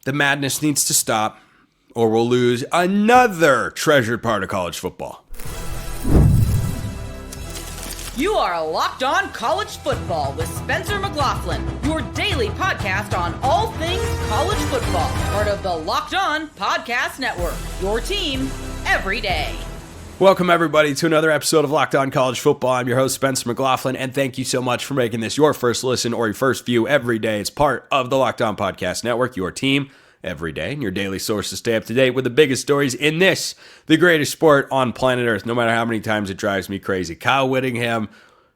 The madness needs to stop, or we'll lose another treasured part of college football. You are Locked On College Football with Spencer McLaughlin, your daily podcast on all things college football. Part of the Locked On Podcast Network, your team every day. Welcome, everybody, to another episode of Locked On College Football. I'm your host, Spencer McLaughlin, and thank you so much for making this your first listen or your first view every day. It's part of the Locked On Podcast Network, your team every day, and your daily source to stay up to date with the biggest stories in this, the greatest sport on planet Earth, no matter how many times it drives me crazy. Kyle Whittingham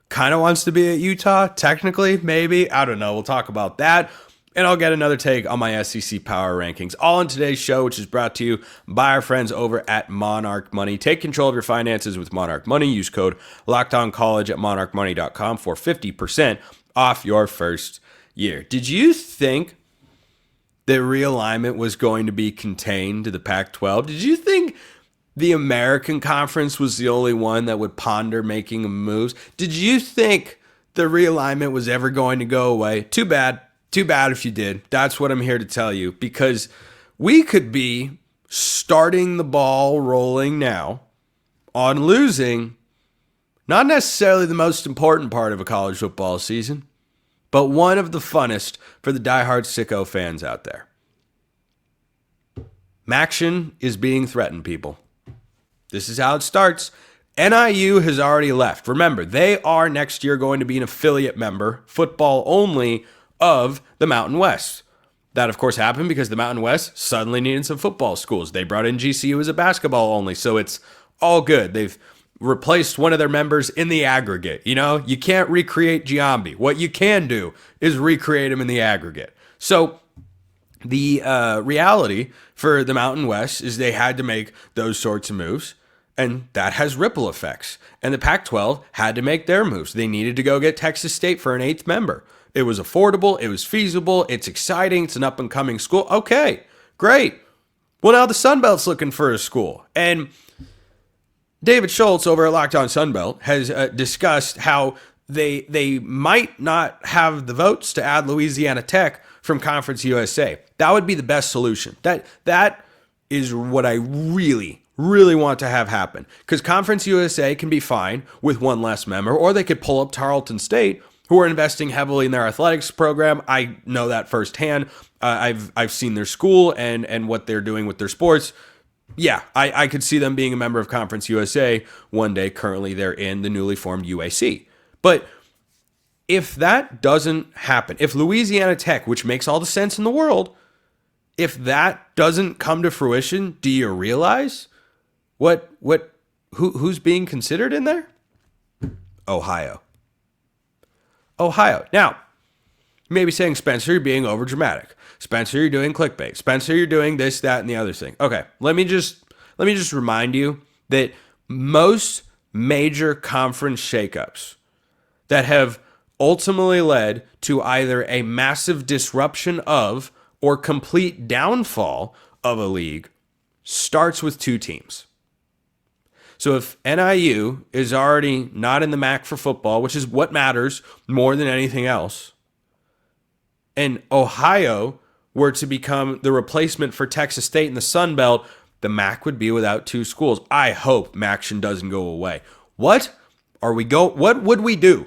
kind of wants to be at Utah, technically, maybe. I don't know. We'll talk about that. And I'll get another take on my SEC power rankings. All in today's show, which is brought to you by our friends over at Monarch Money. Take control of your finances with Monarch Money. Use code LOCKEDONCollege at monarchmoney.com for 50% off your first year. Did you think that realignment was going to be contained to the Pac-12? Did you think the American Conference was the only one that would ponder making moves? Did you think the realignment was ever going to go away? Too bad. Too bad if you did. That's what I'm here to tell you, because we could be starting the ball rolling now on losing not necessarily the most important part of a college football season, but one of the funnest for the diehard sicko fans out there. Maction is being threatened, people. This is how it starts. NIU has already left. Remember, they are next year going to be an affiliate member, football only, of the Mountain West. That, of course, happened because the Mountain West suddenly needed some football schools. They brought in GCU as a basketball only, so it's all good. They've replaced one of their members in the aggregate. You know, you can't recreate Giambi. What you can do is recreate him in the aggregate. So the reality for the Mountain West is they had to make those sorts of moves, and that has ripple effects. And the Pac-12 had to make their moves. They needed to go get Texas State for an 8th member. It was affordable. It was feasible. It's exciting. It's an up-and-coming school. Okay, great. Well, now the Sun Belt's looking for a school. And David Schultz over at Locked On Sunbelt has discussed how they might not have the votes to add Louisiana Tech from Conference USA. That would be the best solution. That is what I really want to have happen. Because Conference USA can be fine with one less member, or they could pull up Tarleton State, who are investing heavily in their athletics program. I know that firsthand. I've seen their school and what they're doing with their sports. Yeah, I could see them being a member of Conference USA one day. Currently, they're in the newly formed UAC. But if that doesn't happen, if Louisiana Tech, which makes all the sense in the world, if that doesn't come to fruition, do you realize who's being considered in there? Ohio. Now, you may be saying, Spencer, you're being overdramatic. Spencer, you're doing clickbait. Spencer, you're doing this, that, and the other thing. Okay, let me just remind you that most major conference shakeups that have ultimately led to either a massive disruption of or complete downfall of a league starts with 2 teams. So if NIU is already not in the MAC for football, which is what matters more than anything else, and Ohio were to become the replacement for Texas State in the Sun Belt, the MAC would be without 2 schools. I hope Maction doesn't go away. What would we do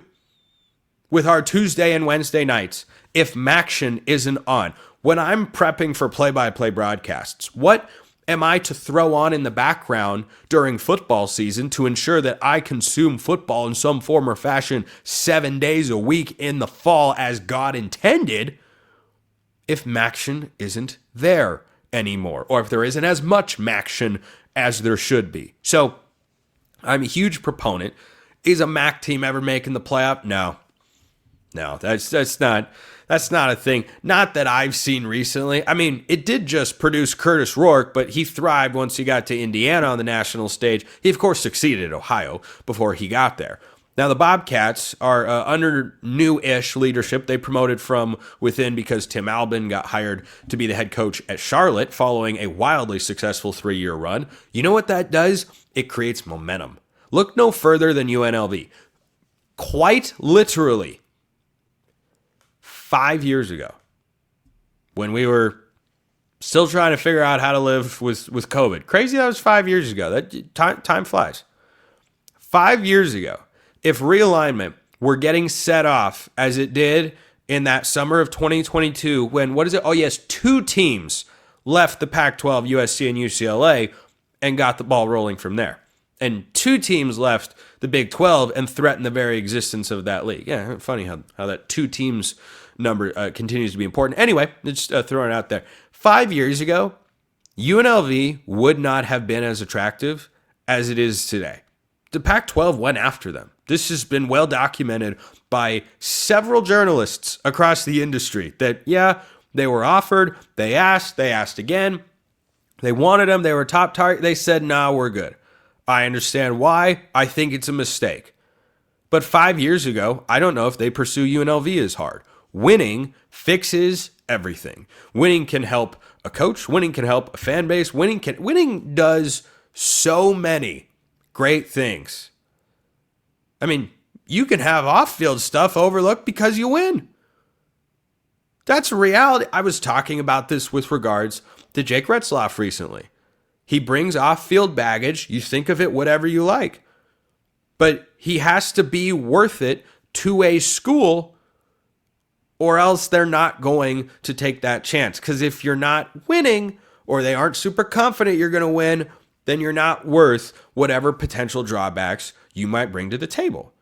with our Tuesday and Wednesday nights if Maction isn't on? When I'm prepping for play-by-play broadcasts, what am I to throw on in the background during football season to ensure that I consume football in some form or fashion 7 days a week in the fall as God intended, if Maction isn't there anymore, or if there isn't as much Maction as there should be? So I'm a huge proponent. Is a MAC team ever making the playoff? No, that's not a thing. Not that I've seen recently. I mean, it did just produce Curtis Rourke, but he thrived once he got to Indiana on the national stage. He, of course, succeeded at Ohio before he got there. Now, the Bobcats are under new-ish leadership. They promoted from within because Tim Albin got hired to be the head coach at Charlotte following a wildly successful 3-year run. You know what that does? It creates momentum. Look no further than UNLV. Quite literally, 5 years ago, when we were Still trying to figure out how to live with COVID. Crazy that was 5 years ago. That time flies. 5 years ago, if realignment were getting set off as it did in that summer of 2022, when, what is it? Oh, yes, 2 teams left the Pac-12, USC and UCLA, and got the ball rolling from there. And 2 teams left the Big 12 and threatened the very existence of that league. Yeah, funny how that 2 teams number continues to be important. Anyway, just throwing it out there. 5 years ago, UNLV would not have been as attractive as it is today. The Pac-12 went after them. This has been well documented by several journalists across the industry that, yeah, they were offered, they asked again, they wanted them, they were top target, they said, nah, we're good. I understand why. I think it's a mistake. But 5 years ago, I don't know if they pursue UNLV as hard. Winning fixes everything. Winning can help a coach. Winning can help a fan base. Winning does so many great things. I mean, you can have off-field stuff overlooked because you win. That's a reality. I was talking about this with regards to Jake Retzlaff recently. He brings off-field baggage. You think of it whatever you like. But he has to be worth it to a school, or else they're not going to take that chance. Because if you're not winning, or they aren't super confident you're going to win, then you're not worth whatever potential drawbacks you might bring to the table.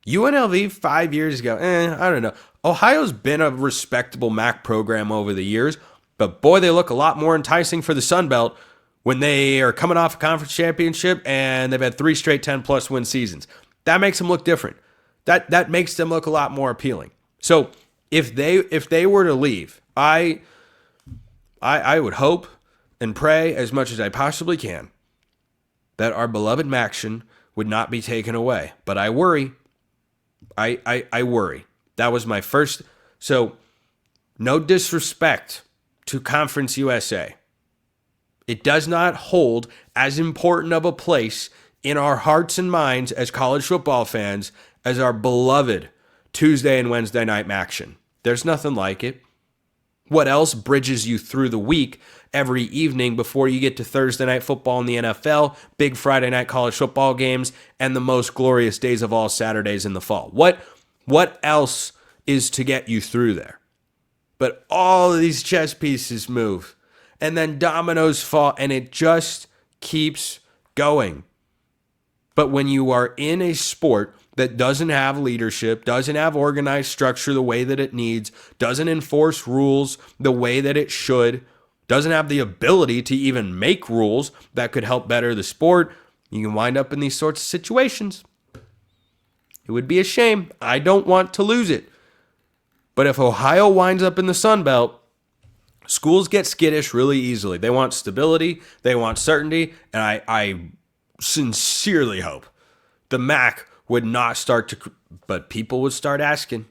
UNLV 5 years ago, I don't know. Ohio's been a respectable MAC program over the years, but boy, they look a lot more enticing for the Sun Belt when they are coming off a conference championship and they've had 3 straight 10-plus win seasons. That makes them look different. That makes them look a lot more appealing. So if they were to leave, I would hope and pray as much as I possibly can that our beloved Maction would not be taken away. But I worry. I worry. That was my first. So no disrespect to Conference USA. It does not hold as important of a place in our hearts and minds as college football fans as our beloved Tuesday and Wednesday night action. There's nothing like it. What else bridges you through the week every evening before you get to Thursday night football in the NFL, big Friday night college football games, and the most glorious days of all, Saturdays in the fall? What else is to get you through there? But all of these chess pieces move, and then dominoes fall, and it just keeps going. But when you are in a sport that doesn't have leadership, doesn't have organized structure the way that it needs, doesn't enforce rules the way that it should, doesn't have the ability to even make rules that could help better the sport, you can wind up in these sorts of situations. It would be a shame. I don't want to lose it. But if Ohio winds up in the Sun Belt, schools get skittish really easily. They want stability, they want certainty, and I sincerely hope the MAC would not start to, but people would start asking.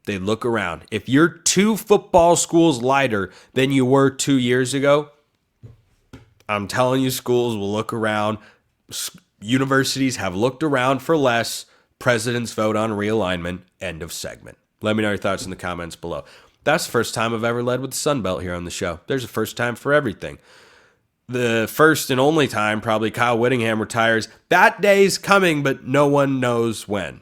They look around. If you're 2 football schools lighter than you were 2 years ago, I'm telling you, schools will look around. Universities have looked around for less. Presidents vote on realignment. End of segment. Let me know your thoughts in the comments below. That's the first time I've ever led with the Sun Belt here on the show. There's a first time for everything. The first and only time probably Kyle Whittingham retires. That day's coming, but no one knows when.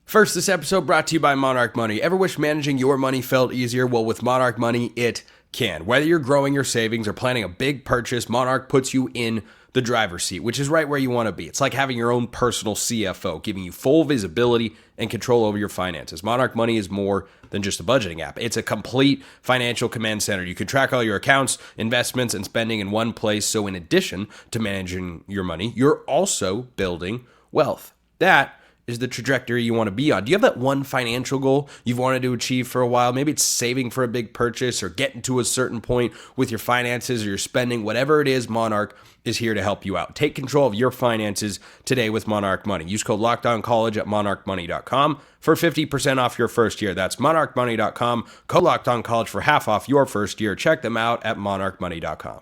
First, this episode brought to you by Monarch Money. Ever wish managing your money felt easier? Well, with Monarch Money, it can. Whether you're growing your savings or planning a big purchase, Monarch puts you in the driver's seat, which is right where you want to be. It's like having your own personal CFO, giving you full visibility and control over your finances. Monarch Money is more than just a budgeting app. It's a complete financial command center. You can track all your accounts, investments, and spending in one place. So in addition to managing your money, you're also building wealth. That is the trajectory you want to be on. Do you have that one financial goal you've wanted to achieve for a while? Maybe it's saving for a big purchase or getting to a certain point with your finances or your spending. Whatever it is, Monarch is here to help you out. Take control of your finances today with Monarch Money. Use code LOCKEDONCollege at monarchmoney.com for 50% off your first year. That's monarchmoney.com. Code LOCKEDONCollege for half off your first year. Check them out at monarchmoney.com.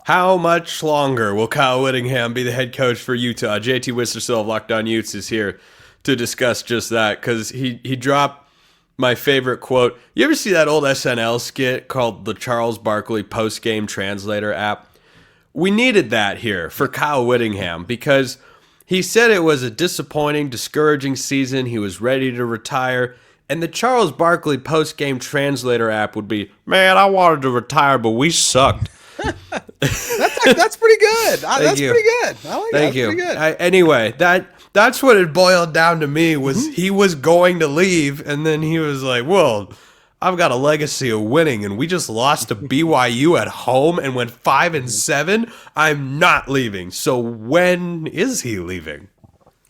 How much longer will Kyle Whittingham be the head coach for Utah? JT Wistrcill of Locked On Utes is here to discuss just that because he dropped my favorite quote. You ever see that old SNL skit called the Charles Barkley post-game translator app? We needed that here for Kyle Whittingham because he said it was a disappointing, discouraging season. He was ready to retire. And the Charles Barkley post-game translator app would be, man, I wanted to retire, but we sucked. That's pretty good. That's you. Pretty good. I like Thank that. you. Pretty good. Anyway, that's what it boiled down to me was he was going to leave, and then he was like, well, I've got a legacy of winning, and we just lost to BYU at home and went 5-7. I'm not leaving. So when is he leaving?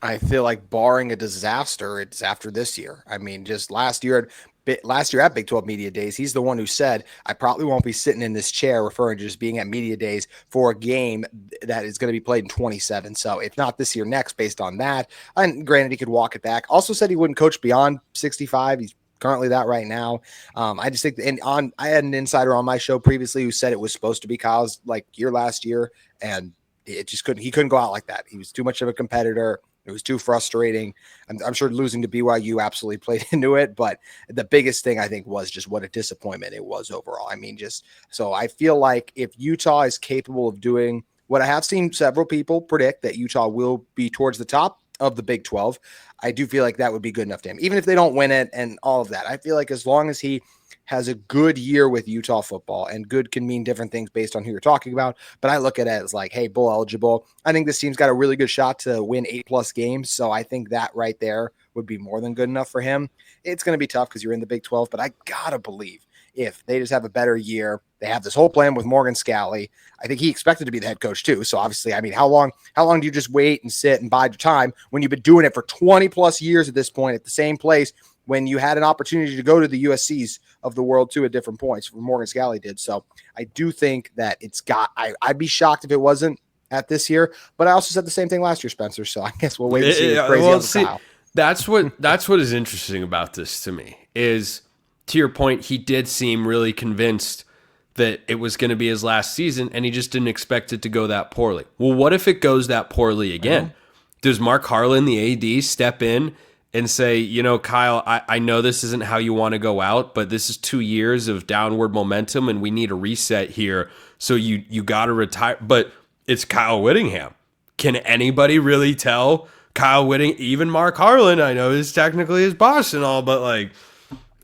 I feel like barring a disaster, it's after this year. I mean, just last year at Big 12 Media Days, he's the one who said, I probably won't be sitting in this chair, referring to just being at Media Days for a game that is going to be played in 27. So if not this year, next, based on that. And granted, he could walk it back. Also said he wouldn't coach beyond 65. He's currently that right now. I just think, I had an insider on my show previously who said it was supposed to be Kyle's year last year, and it just he couldn't go out like that. He was too much of a competitor. It was too frustrating. I'm sure losing to BYU absolutely played into it, but the biggest thing I think was just what a disappointment it was overall. I mean, so I feel like if Utah is capable of doing what I have seen several people predict that Utah will be towards the top of the Big 12, I do feel like that would be good enough to him, even if they don't win it and all of that. I feel like as long as he has a good year with Utah football, and good can mean different things based on who you're talking about, but I look at it as hey, bowl eligible. I think this team's got a really good shot to win 8+ games. So I think that right there would be more than good enough for him. It's going to be tough because you're in the Big 12, but I gotta believe if they just have a better year, they have this whole plan with Morgan Scalley. I think he expected to be the head coach too. So obviously, I mean, how long do you just wait and sit and bide your time when you've been doing it for 20+ years at this point at the same place, when you had an opportunity to go to the USCs of the world too at different points, where Morgan Scalley did. So I do think that I'd be shocked if it wasn't at this year, but I also said the same thing last year, Spencer. So I guess we'll wait and see. Kyle. That's what is interesting about this to me is, to your point, he did seem really convinced that it was going to be his last season, and he just didn't expect it to go that poorly. Well, what if it goes that poorly again? Does Mark Harlan, the AD, step in and say, Kyle, I know this isn't how you want to go out, but this is 2 years of downward momentum, and we need a reset here, so you got to retire. But it's Kyle Whittingham. Can anybody really tell Kyle Whittingham, even Mark Harlan, I know is technically his boss and all, but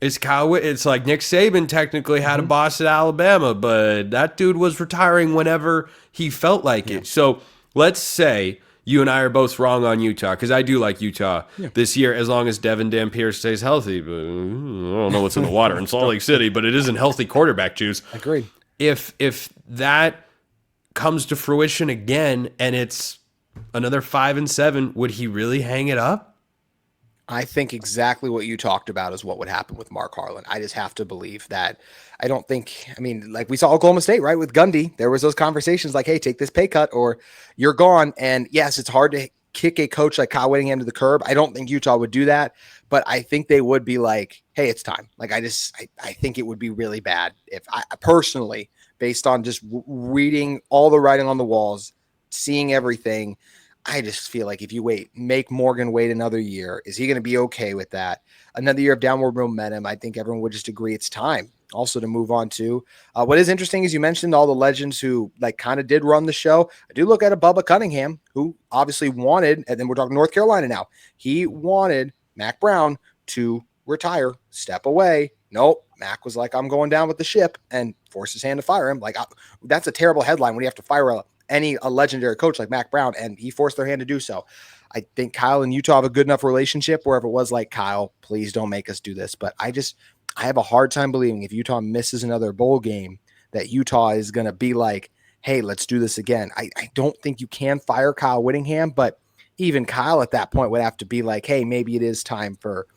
it's like Nick Saban technically had a boss at Alabama, but that dude was retiring whenever he felt like it. So let's say you and I are both wrong on Utah, because I do like Utah this year as long as Devin Dampier stays healthy. But I don't know what's in the water in Salt Lake City, but it isn't healthy quarterback juice. Agreed. If that comes to fruition again and it's another 5-7, would he really hang it up? I think exactly what you talked about is what would happen with Mark Harlan. I just have to believe that. We saw Oklahoma State, right? With Gundy, there was those conversations hey, take this pay cut or you're gone. And yes, it's hard to kick a coach like Kyle Whittingham to the curb. I don't think Utah would do that, but I think they would be hey, it's time. I think it would be really bad if I personally, based on just reading all the writing on the walls, seeing everything, I just feel like if you make Morgan wait another year, is he going to be okay with that? Another year of downward momentum, I think everyone would just agree it's time also to move on to. What is interesting is you mentioned all the legends who kind of did run the show. I do look at a Bubba Cunningham, who obviously wanted, and then we're talking North Carolina now, he wanted Mac Brown to retire, step away. Nope. Mac was I'm going down with the ship, and forced his hand to fire him. That's a terrible headline when you have to fire a legendary coach like Mac Brown, and he forced their hand to do so. I think Kyle and Utah have a good enough relationship where if it was Kyle, please don't make us do this. But I have a hard time believing if Utah misses another bowl game that Utah is going to be hey, let's do this again. I don't think you can fire Kyle Whittingham, but even Kyle at that point would have to be hey, maybe it is time for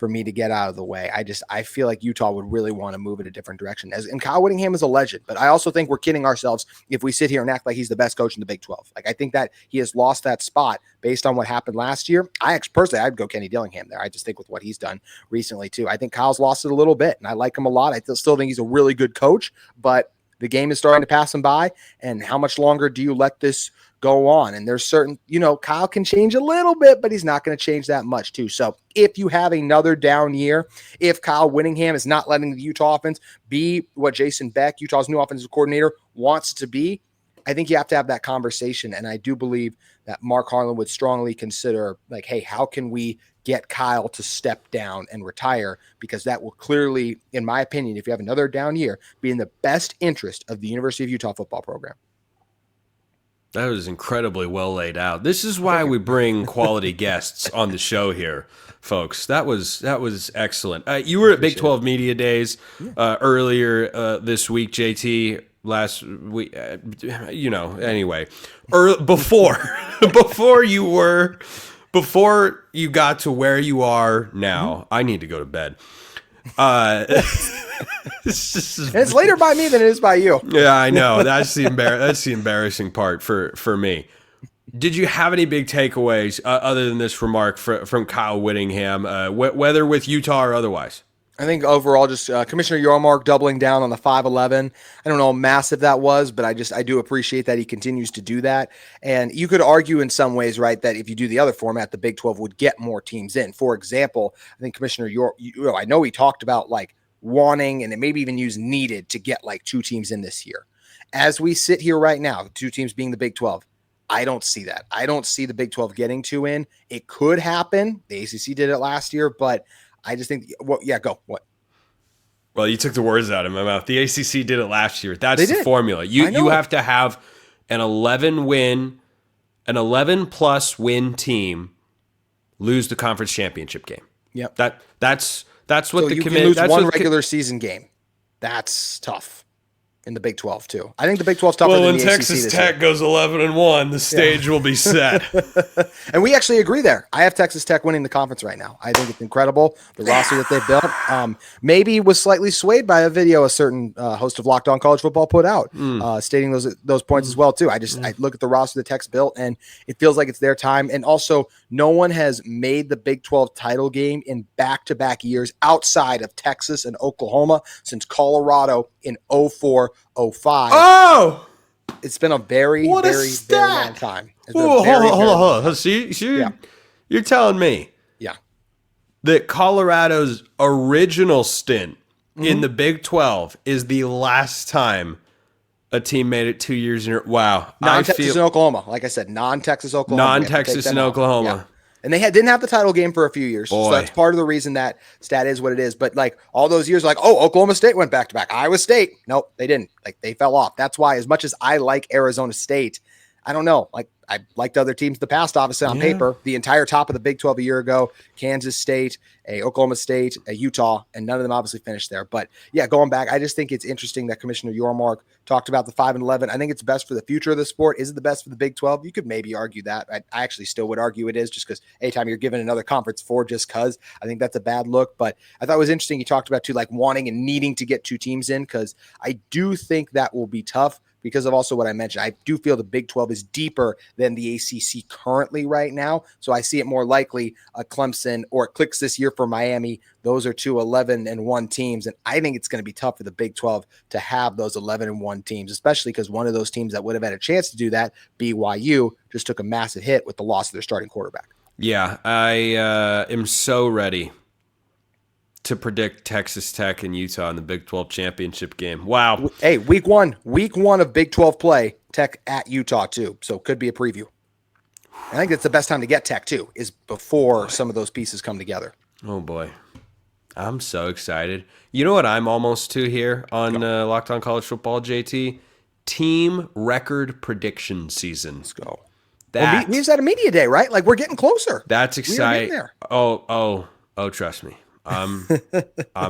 me to get out of the way. I feel like Utah would really want to move in a different direction. And Kyle Whittingham is a legend, but I also think we're kidding ourselves if we sit here and act like he's the best coach in the Big 12. I think that he has lost that spot based on what happened last year. Personally, I'd go Kenny Dillingham there. I just think with what he's done recently too. I think Kyle's lost it a little bit, and I like him a lot. I still think he's a really good coach, but the game is starting to pass them by, and how much longer do you let this go on? And there's certain, Kyle can change a little bit, but he's not going to change that much too. So if you have another down year, if Kyle Whittingham is not letting the Utah offense be what Jason Beck, Utah's new offensive coordinator, wants to be, I think you have to have that conversation. And I do believe that Mark Harlan would strongly consider, like, hey, how can we get Kyle to step down and retire? Because that will clearly, in my opinion, if you have another down year, be in the best interest of the University of Utah football program. That was incredibly well laid out. This is why we bring quality guests on the show here, folks. That was excellent. You were at Big 12 Media Days earlier this week, JT. Last week, anyway, before you got to where you are now, I need to go to bed. It's later by me than it is by you. Yeah, I know. That's the embarrassing part for me. Did you have any big takeaways other than this remark from Kyle Whittingham, whether with Utah or otherwise? I think overall, just Commissioner Yormark doubling down on the 5'11". I don't know how massive that was, but I do appreciate that he continues to do that. And you could argue in some ways, right, that if you do the other format, the Big 12 would get more teams in. For example, I think Commissioner I know he talked about like wanting and maybe even use needed to get like 2 teams in this year. As we sit here right now, 2 teams being the Big 12, I don't see that. I don't see the Big 12 getting 2 in. It could happen. The ACC did it last year, but I just think, go. What? Well, you took the words out of my mouth. The ACC did it last year. That's the formula. You have to have an 11-plus win team lose the conference championship game. Yep. That's what so the you committee. Can lose one regular season game. That's tough. In the Big 12 too. I think the Big 12's tougher than the ACC. Well, when Texas Tech goes 11-1, the stage will be set. And we actually agree there. I have Texas Tech winning the conference right now. I think it's incredible. The roster that they've built maybe was slightly swayed by a video a certain host of Locked On College Football put out, stating those points as well too. I look at the roster that Tech's built, and it feels like it's their time. And also, no one has made the Big 12 title game in back-to-back years outside of Texas and Oklahoma since Colorado in 04. 05. Oh, it's been a very long time. Hold on. See, you're telling me, that Colorado's original stint in the Big 12 is the last time a team made it 2 years in a row. Wow, non-Texas and Oklahoma. Like I said, non-Texas Oklahoma. Non-Texas and Oklahoma. Yeah. And they didn't have the title game for a few years. So that's part of the reason that stat is what it is. But like all those years, like, Oklahoma State went back to back. Iowa State. Nope, they didn't. Like they fell off. That's why, as much as I like Arizona State, I don't know. Like I liked other teams in the past, obviously on paper. The entire top of the Big 12 a year ago, Kansas State, Oklahoma State, Utah, and none of them obviously finished there. But yeah, going back, I just think it's interesting that Commissioner Yormark talked about the 5-11. I think it's best for the future of the sport. Is it the best for the Big 12? You could maybe argue that. I actually still would argue it is, just because anytime you're given another conference just because, I think that's a bad look. But I thought it was interesting. He talked about too, like wanting and needing to get 2 teams in, because I do think that will be tough. Because of also what I mentioned, I do feel the Big 12 is deeper than the ACC currently right now. So I see it more likely Clemson, or it clicks this year for Miami. Those are 2 11-1 teams. And I think it's going to be tough for the Big 12 to have those 11-1 teams, especially because one of those teams that would have had a chance to do that, BYU, just took a massive hit with the loss of their starting quarterback. Yeah, I am so ready to predict Texas Tech and Utah in the Big 12 championship game. Wow. Hey, week one of Big 12 play, Tech at Utah too. So could be a preview. I think it's the best time to get Tech too, is before some of those pieces come together. Oh boy. I'm so excited. You know what I'm almost to here on Locked On College Football, JT? Team record prediction season. Let's go. We just had a media day, right? Like we're getting closer. That's exciting. There. Oh, trust me. I'm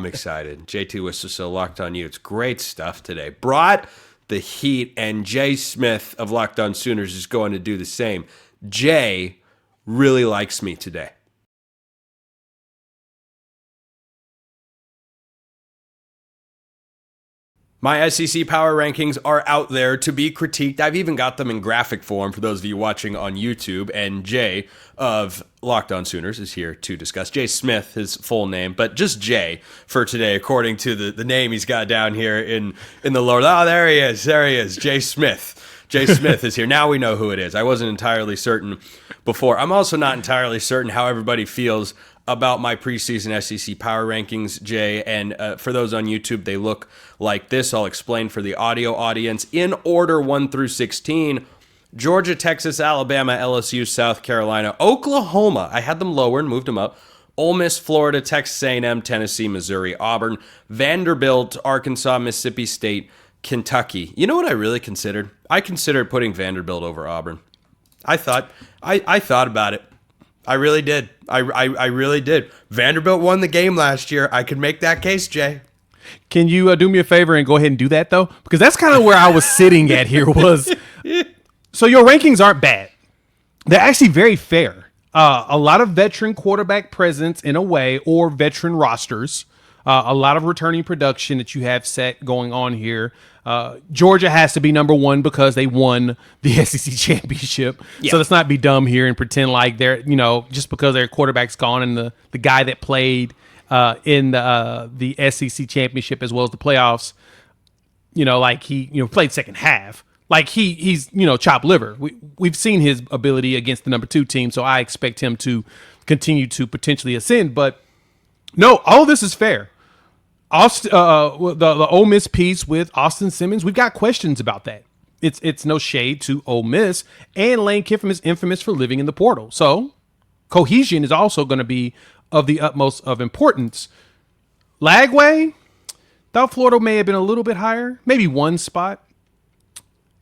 excited. JT Wistrcill, Locked On Utes. Great stuff today. Brought the heat, and Jay Smith of Locked On Sooners is going to do the same. Jay really likes me today. My SEC power rankings are out there to be critiqued. I've even got them in graphic form for those of you watching on YouTube. And Jay of Locked On Sooners is here to discuss. Jay Smith, his full name, but just Jay for today, according to the name he's got down here in the lower. Oh, there he is. Jay Smith. Jay Smith is here. Now we know who it is. I wasn't entirely certain before. I'm also not entirely certain how everybody feels about my preseason SEC power rankings, Jay. And for those on YouTube, they look like this. I'll explain for the audio audience. In order 1 through 16, Georgia, Texas, Alabama, LSU, South Carolina, Oklahoma. I had them lower and moved them up. Ole Miss, Florida, Texas A&M, Tennessee, Missouri, Auburn, Vanderbilt, Arkansas, Mississippi State, Kentucky. You know what I really considered? I considered putting Vanderbilt over Auburn. I thought about it. I really did. I really did. Vanderbilt won the game last year. I could make that case, Jay. Can you do me a favor and go ahead and do that, though? Because that's kind of where I was sitting at here was, so your rankings aren't bad. They're actually very fair. A lot of veteran quarterback presence in a way, or veteran rosters. A lot of returning production that you have set going on here. Georgia has to be number one because they won the SEC championship. Yeah. So let's not be dumb here and pretend like they're, just because their quarterback's gone and the guy that played in the SEC championship as well as the playoffs, like he, played second half. Like he's chopped liver. We've seen his ability against the number 2 team, so I expect him to continue to potentially ascend. But no, all of this is fair. The Ole Miss piece with Austin Simmons, we've got questions about that. It's no shade to Ole Miss, and Lane Kiffin is infamous for living in the portal. So cohesion is also going to be of the utmost of importance. Lagway, thought Florida may have been a little bit higher, maybe one spot.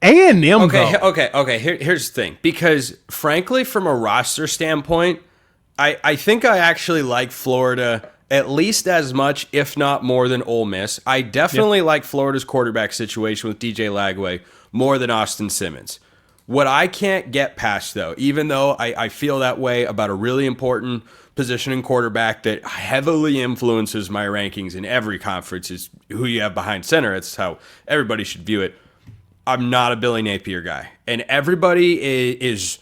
A&M, Okay. Here's the thing. Because, frankly, from a roster standpoint, I think I actually like Florida at least as much, if not more, than Ole Miss. I definitely like Florida's quarterback situation with DJ Lagway more than Austin Simmons. What I can't get past, though, even though I feel that way about a really important position in quarterback that heavily influences my rankings in every conference, is who you have behind center. It's how everybody should view it. I'm not a Billy Napier guy. And everybody is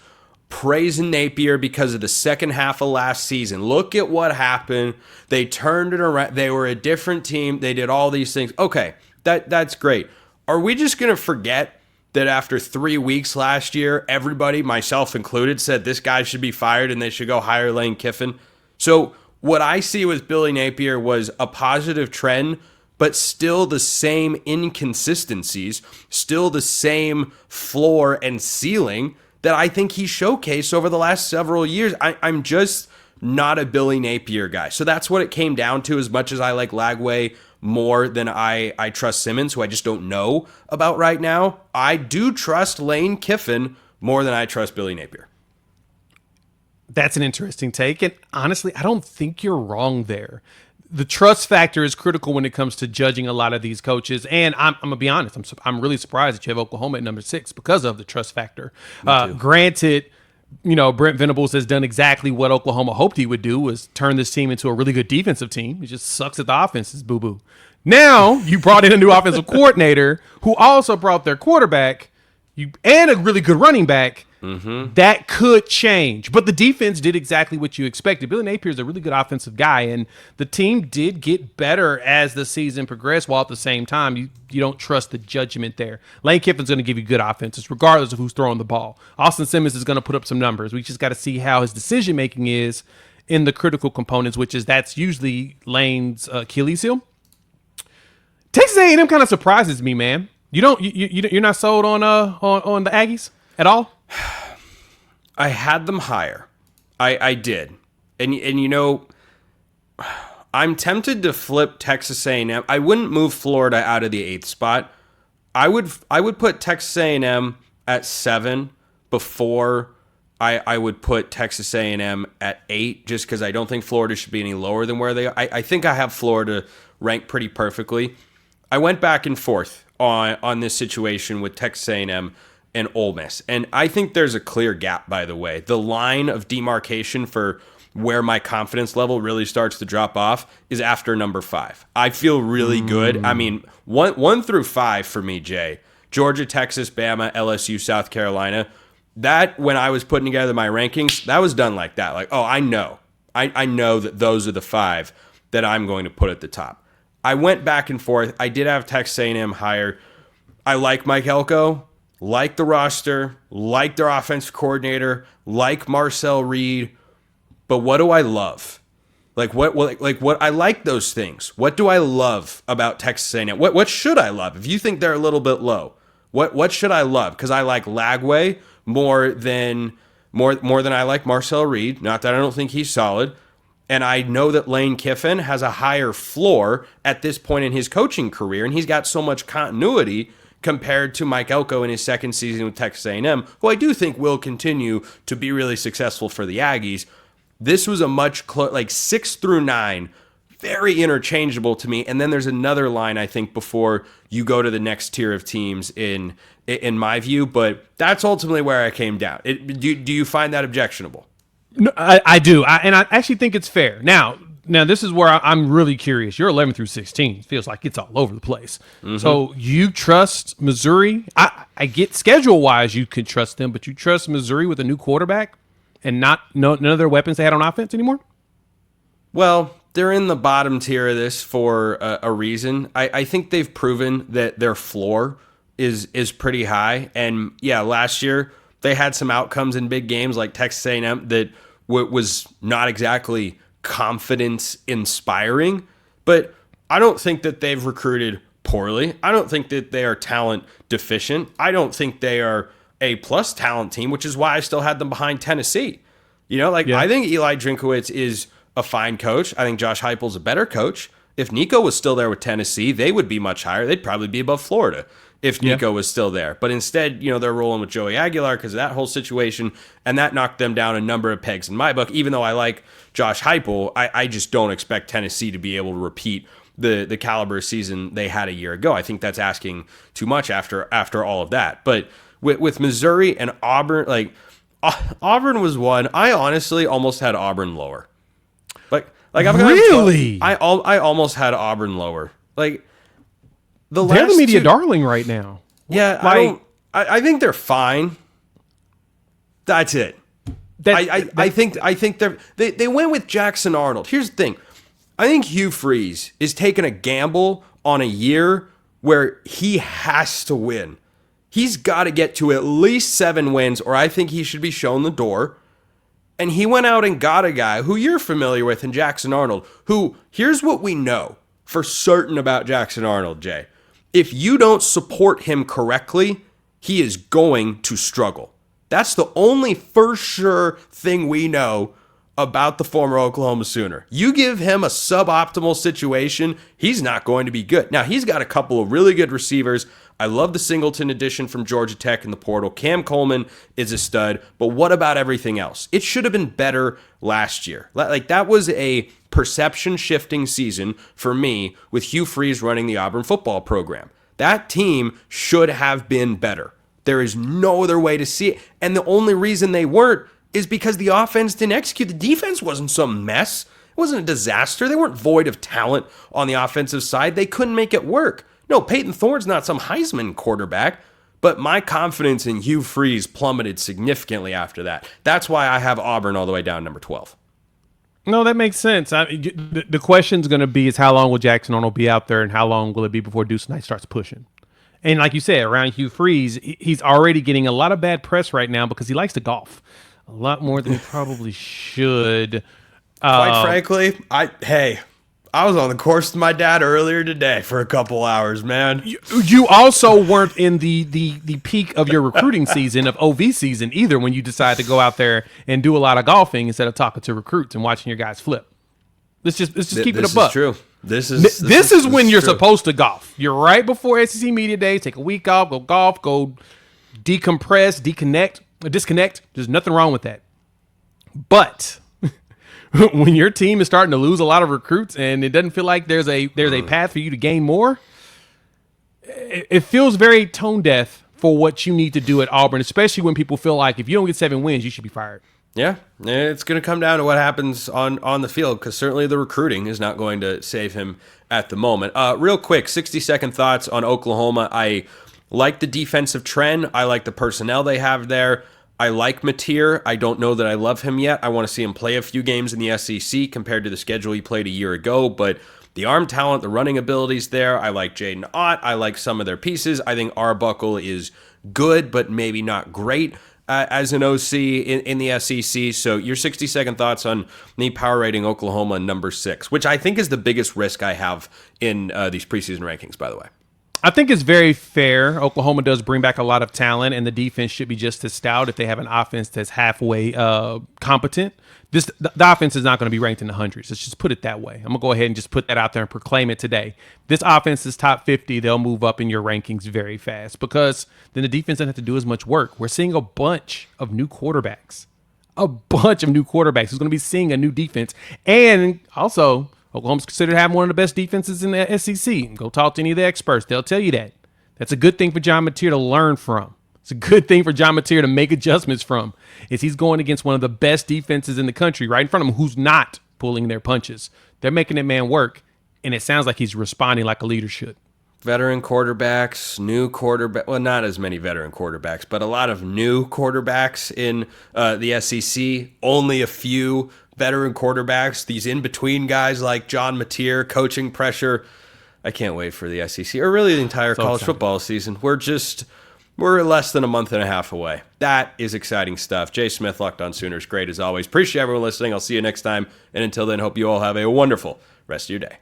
praising Napier because of the second half of last season. Look at what happened. They turned it around. They were a different team. They did all these things. Okay, that's great. Are we just going to forget that after 3 weeks last year, everybody, myself included, said this guy should be fired and they should go hire Lane Kiffin? So what I see with Billy Napier was a positive trend, but still the same inconsistencies, still the same floor and ceiling that I think he showcased over the last several years. I'm just not a Billy Napier guy. So that's what it came down to, as much as I like Lagway more than I trust Simmons, who I just don't know about right now. I do trust Lane Kiffin more than I trust Billy Napier. That's an interesting take. And honestly, I don't think you're wrong there. The trust factor is critical when it comes to judging a lot of these coaches. And I'm going to be honest, I'm really surprised that you have Oklahoma at number 6 because of the trust factor. Granted, Brent Venables has done exactly what Oklahoma hoped he would do, was turn this team into a really good defensive team. He just sucks at the offenses, boo-boo. Now you brought in a new offensive coordinator who also brought their quarterback and a really good running back. Mm-hmm. That could change. But the defense did exactly what you expected. Billy Napier is a really good offensive guy, and the team did get better as the season progressed, while at the same time, you don't trust the judgment there. Lane Kiffin's going to give you good offenses, regardless of who's throwing the ball. Austin Simmons is going to put up some numbers. We just got to see how his decision-making is in the critical components, that's usually Lane's Achilles heel. Texas A&M kind of surprises me, man. You're not sold on the Aggies at all? I had them higher. I did. And I'm tempted to flip Texas A&M. I wouldn't move Florida out of the 8th spot. I would put Texas A&M at 7 before I would put Texas A&M at 8, just because I don't think Florida should be any lower than where they are. I think I have Florida ranked pretty perfectly. I went back and forth on this situation with Texas A&M and Ole Miss. And I think there's a clear gap, by the way. The line of demarcation for where my confidence level really starts to drop off is after number 5. I feel really good. I mean, 1 through 5 for me, Jay. Georgia, Texas, Bama, LSU, South Carolina. That, when I was putting together my rankings, that was done like that. Like, oh, I know. I know that those are the 5 that I'm going to put at the top. I went back and forth. I did have Texas A&M higher. I like Mike Elko, like the roster, like their offensive coordinator, like Marcel Reed. But what do I love? Like what I like those things. What do I love about Texas A&M? What should I love? If you think they're a little bit low, what should I love? Because I like Lagway more than I like Marcel Reed. Not that I don't think he's solid. And I know that Lane Kiffin has a higher floor at this point in his coaching career, and he's got so much continuity compared to Mike Elko in his second season with Texas A&M, who I do think will continue to be really successful for the Aggies. This was a much like 6 through 9, very interchangeable to me. And then there's another line, I think, before you go to the next tier of teams in my view. But that's ultimately where I came down. Do you find that objectionable? No, I do. And I actually think it's fair. Now this is where I'm really curious. You're 11 through 16. It feels like it's all over the place. Mm-hmm. So you trust Missouri? I get schedule-wise you could trust them, but you trust Missouri with a new quarterback? And none of their weapons they had on offense anymore? Well, they're in the bottom tier of this for a reason. I think they've proven that their floor is pretty high. And yeah, last year they had some outcomes in big games like Texas A&M that was not exactly confidence inspiring. But I don't think that they've recruited poorly. I don't think that they are talent deficient. I don't think they are A+ talent team, which is why I still had them behind Tennessee. I think Eli Drinkowitz is a fine coach. I think Josh Heupel's a better coach. If Nico was still there with Tennessee, they would be much higher. They'd probably be above Florida if Nico was still there. But instead, they're rolling with Joey Aguilar because of that whole situation, and that knocked them down a number of pegs in my book. Even though I like Josh Heupel, I just don't expect Tennessee to be able to repeat the caliber season they had a year ago. I think that's asking too much after all of that. But with Missouri and Auburn, Auburn was one. I honestly almost had Auburn lower. I've really? I almost had Auburn lower. They're the media darling right now. Yeah, I think they're fine. That's it. I think they went with Jackson Arnold. Here's the thing. I think Hugh Freeze is taking a gamble on a year where he has to win. He's got to get to at least 7 wins, or I think he should be shown the door. And he went out and got a guy who you're familiar with in Jackson Arnold, who, here's what we know for certain about Jackson Arnold, Jay. If you don't support him correctly, he is going to struggle. That's the only for sure thing we know about the former Oklahoma Sooner. You give him a suboptimal situation, he's not going to be good. Now, he's got a couple of really good receivers. I love the Singleton addition from Georgia Tech in the portal. Cam Coleman is a stud, but what about everything else? It should have been better last year. That was a perception shifting season for me with Hugh Freeze running the Auburn football program. That team should have been better. There is no other way to see it. And the only reason they weren't is because the offense didn't execute. The defense wasn't some mess. It wasn't a disaster. They weren't void of talent on the offensive side. They couldn't make it work. No, Peyton Thorne's not some Heisman quarterback, but my confidence in Hugh Freeze plummeted significantly after that. That's why I have Auburn all the way down number 12. No, that makes sense. The question's going to be is how long will Jackson Arnold be out there and how long will it be before Deuce Knight starts pushing? And like you said, around Hugh Freeze, he's already getting a lot of bad press right now because he likes to golf a lot more than he probably should. Quite frankly, I was on the course with my dad earlier today for a couple hours, man. You also weren't in the peak of your recruiting season, of OV season either, when you decided to go out there and do a lot of golfing instead of talking to recruits and watching your guys flip. Let's just keep it a buck. This is true. This is when you're supposed to golf. You're right before SEC Media Day. Take a week off, go golf, go decompress, disconnect. There's nothing wrong with that. But when your team is starting to lose a lot of recruits and it doesn't feel like there's a path for you to gain more, it feels very tone deaf for what you need to do at Auburn, especially when people feel like if you don't get 7 wins, you should be fired. Yeah, it's going to come down to what happens on the field, because certainly the recruiting is not going to save him at the moment. Real quick, 60-second thoughts on Oklahoma. I like the defensive trend. I like the personnel they have there. I like Mateer. I don't know that I love him yet. I want to see him play a few games in the SEC compared to the schedule he played a year ago, but the arm talent, the running abilities there. I like Jaden Ott. I like some of their pieces. I think Arbuckle is good, but maybe not great as an OC in the SEC. So your 60-second thoughts on me power rating Oklahoma number 6, which I think is the biggest risk I have in these preseason rankings, by the way. I think it's very fair. Oklahoma does bring back a lot of talent, and the defense should be just as stout if they have an offense that's halfway competent. The offense is not going to be ranked in the hundreds. Let's just put it that way. I'm going to go ahead and just put that out there and proclaim it today. This offense is top 50. They'll move up in your rankings very fast, because then the defense doesn't have to do as much work. We're seeing a bunch of new quarterbacks. Who's going to be seeing a new defense. And also, Oklahoma's considered having one of the best defenses in the SEC. Go talk to any of the experts. They'll tell you that. That's a good thing for John Mateer to learn from. It's a good thing for John Mateer to make adjustments from, is he's going against one of the best defenses in the country right in front of him, who's not pulling their punches. They're making that man work, and it sounds like he's responding like a leader should. Veteran quarterbacks, new quarterback. Well, not as many veteran quarterbacks, but a lot of new quarterbacks in the SEC. Only a few veteran quarterbacks. These in-between guys like John Mateer, coaching pressure. I can't wait for the SEC, or really the entire college football season. We're less than a month and a half away. That is exciting stuff. Jay Smith, Locked On Sooners, great as always. Appreciate everyone listening. I'll see you next time. And until then, hope you all have a wonderful rest of your day.